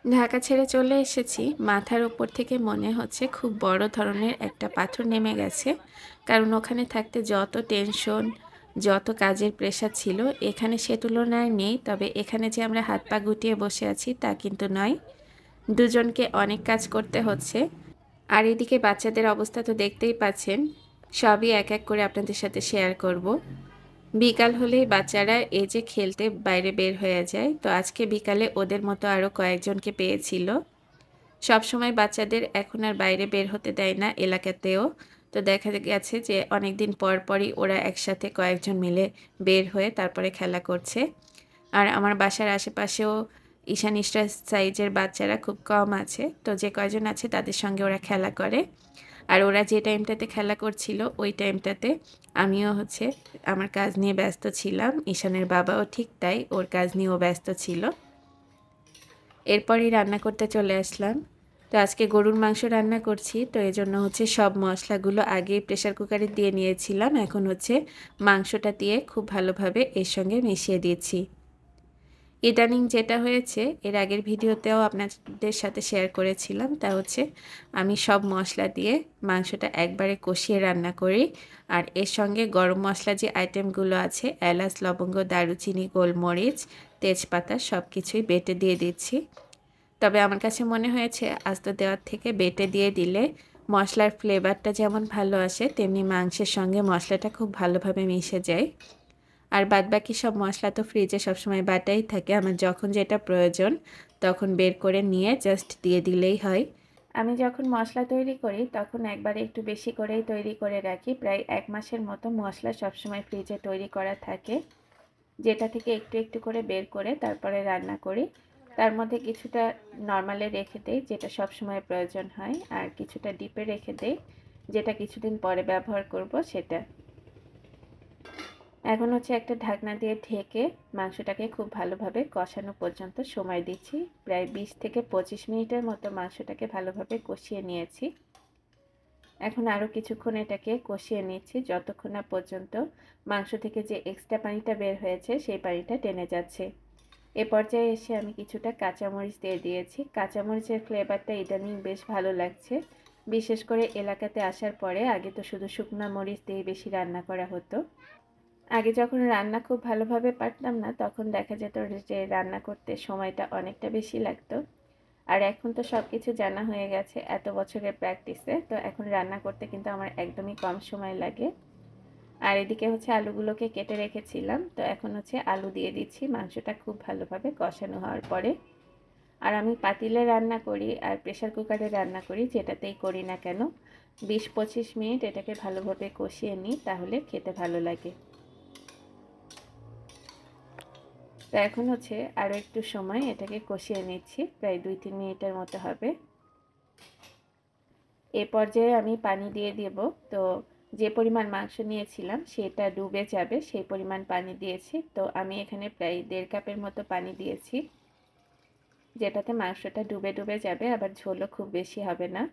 ঢাকা ছেড়ে চলে এসেছি। মাথার উপর থেকে মনে হচ্ছে খুব বড় ধরনের একটা পাথর নেমে গেছে। কারণ ওখানে থাকতে যত টেনশন, যত কাজের প্রেশার ছিল, এখানে সে তুলনায় নেই। তবে এখানে যে আমরা হাত পা গুটিয়ে বসে আছি তা কিন্তু নয়। দুজনকে অনেক কাজ করতে হচ্ছে। আর এদিকে বাচ্চাদের অবস্থা তো দেখতেই পাচ্ছেন। সবই এক এক করে আপনাদের সাথে শেয়ার করব। বিকাল হলেই বাচ্চারা এই যে খেলতে বাইরে বের হয়ে যায়। তো আজকে বিকালে ওদের মতো আরও কয়েকজনকে পেয়েছিল। সবসময় বাচ্চাদের এখন আর বাইরে বের হতে দেয় না এলাকাতেও। তো দেখা গেছে যে অনেকদিন পর পরই ওরা একসাথে কয়েকজন মিলে বের হয়ে তারপরে খেলা করছে। আর আমার বাসার আশেপাশেও ঈশান ইশরার সাইজের বাচ্চারা খুব কম আছে। তো যে কয়জন আছে তাদের সঙ্গে ওরা খেলা করে। আর ওরা যে টাইমটাতে খেলা করছিল ওই টাইমটাতে আমিও আমার কাজ নিয়ে ব্যস্ত ছিলাম। ঈশানের বাবাও ঠিক তাই, ওর কাজ নিয়েও ব্যস্ত ছিল। এরপরই রান্না করতে চলে আসলাম। তো আজকে গরুর মাংস রান্না করছি। তো এজন্য সব মশলাগুলো আগে প্রেসার কুকারে দিয়ে নিয়েছিলাম। এখন মাংসটা দিয়ে খুব ভালোভাবে এর সঙ্গে মিশিয়ে দিয়েছি। ইদানিং যেটা হয়েছে, এর আগের ভিডিওতেও আপনাদের সাথে শেয়ার করেছিলাম, তা আমি সব মশলা দিয়ে মাংসটা একবারে কষিয়ে রান্না করি। আর এর সঙ্গে গরম মশলা যে আইটেমগুলো আছে, এলাচ, লবঙ্গ, দারুচিনি, গোলমরিচ, তেজপাতা সব কিছুই বেটে দিয়ে দিচ্ছি। তবে আমার কাছে মনে হয়েছে আস্ত দেওয়ার থেকে বেটে দিয়ে দিলে মশলার ফ্লেভারটা যেমন ভালো আসে, তেমনি মাংসের সঙ্গে মশলাটা খুব ভালোভাবে মিশে যায়। আর বাদবাকি সব মশলা তো ফ্রিজে সবসময় বাটাই থাকে। আমার যখন যেটা প্রয়োজন তখন বের করে নিয়ে জাস্ট দিয়ে দিলেই হয়। আমি যখন মশলা তৈরি করি তখন একবারে একটু বেশি করেই তৈরি করে রাখি। প্রায় 1 মাসের মতো মশলা সবসময় ফ্রিজে তৈরি করা থাকে, যেটা থেকে একটু একটু করে বের করে তারপরে রান্না করি। তার মধ্যে কিছুটা নর্মালে রেখে দেই, যেটা সবসময় প্রয়োজন হয়, আর কিছুটা ডিপে রেখে দেই, যেটা কিছুদিন পরে ব্যবহার করব সেটা। এখন একটা ঢাকনা দিয়ে ঢেকে মাংসটাকে খুব ভালোভাবে কষানো পর্যন্ত সময় দিচ্ছি। প্রায় 20 থেকে 25 মিনিটের মতো মাংসটাকে ভালোভাবে কষিয়ে নিয়েছি। এখন আরও কিছুক্ষণ এটাকে কষিয়ে নিচ্ছি, যতক্ষণ না পর্যন্ত মাংস থেকে যে এক্সট্রা পানিটা বের হয়েছে সেই পানিটা টেনে যাচ্ছে। এ পর্যায়ে এসে আমি কিছুটা কাঁচামরিচ দিয়ে দিয়েছি। কাঁচামরিচের ফ্লেভারটা ইদানিং বেশ ভালো লাগছে, বিশেষ করে এলাকাতে আসার পরে। আগে তো শুধু শুকনো মরিচ দিয়ে বেশি রান্না করা হতো। আগে যখন রান্না খুব ভালোভাবে পারতাম না, তখন দেখা যেত যে রান্না করতে সময়টা অনেকটা বেশি লাগতো। আর এখন তো সব কিছু জানা হয়ে গেছে এত বছরের প্র্যাকটিসে, তো এখন রান্না করতে কিন্তু আমার একদমই কম সময় লাগে। আর এদিকে আলুগুলোকে কেটে রেখেছিলাম, তো এখন আলু দিয়ে দিচ্ছি মাংসটা খুব ভালোভাবে কষানো হওয়ার পরে। আর আমি পাতিলে রান্না করি আর প্রেসার কুকারে রান্না করি, যেটাতেই করি না কেন, 20-25 মিনিট এটাকে ভালোভাবে কষিয়ে নিই, তাহলে খেতে ভালো লাগে। তো এখন আরও একটু সময় এটাকে কষিয়ে নিচ্ছি, প্রায় 2-3 মিনিটের মতো হবে। এ পর্যায়ে আমি পানি দিয়ে দেব। তো যে পরিমাণ মাংস নিয়েছিলাম সেটা ডুবে যাবে সেই পরিমাণ পানি দিয়েছি। তো আমি এখানে প্রায় 1.5 কাপের মতো পানি দিয়েছি, যেটাতে মাংসটা ডুবে ডুবে যাবে, আবার ঝোলও খুব বেশি হবে না।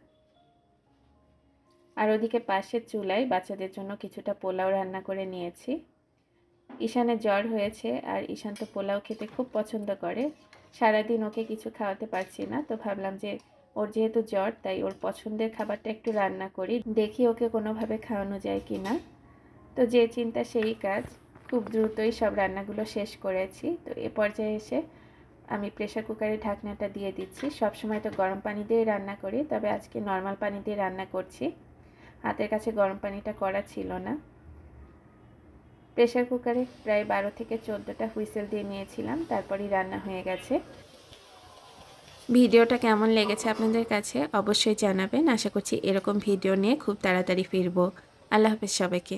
আর ওদিকে পাশের চুলায় বাচ্চাদের জন্য কিছুটা পোলাও রান্না করে নিয়েছি। ঈশানের জ্বর হয়েছে, আর ঈশান তো পোলাও খেতে খুব পছন্দ করে। সারাদিন ওকে কিছু খাওয়াতে পারছি না, তো ভাবলাম যে ওর যেহেতু জ্বর, তাই ওর পছন্দের খাবারটা একটু রান্না করি, দেখি ওকে কোনোভাবে খাওয়ানো যায় কি না। তো যে চিন্তা সেই কাজ, খুব দ্রুতই সব রান্নাগুলো শেষ করেছি। তো এ পর্যায়ে এসে আমি প্রেসার কুকারে ঢাকনাটা দিয়ে দিচ্ছি। সবসময় তো গরম পানি দিয়ে রান্না করি, তবে আজকে নর্মাল পানি দিয়ে রান্না করছি, হাতের কাছে গরম পানিটা করা ছিল না। প্রেসার কুকারে প্রায় 12 থেকে 14টা হুইসেল দিয়ে নিয়েছিলাম, তারপরই রান্না হয়ে গেছে। ভিডিওটা কেমন লেগেছে আপনাদের কাছে অবশ্যই জানাবেন। আশা করছি এরকম ভিডিও নিয়ে খুব তাড়াতাড়ি ফিরবো। আল্লাহ হাফেজ সবাইকে।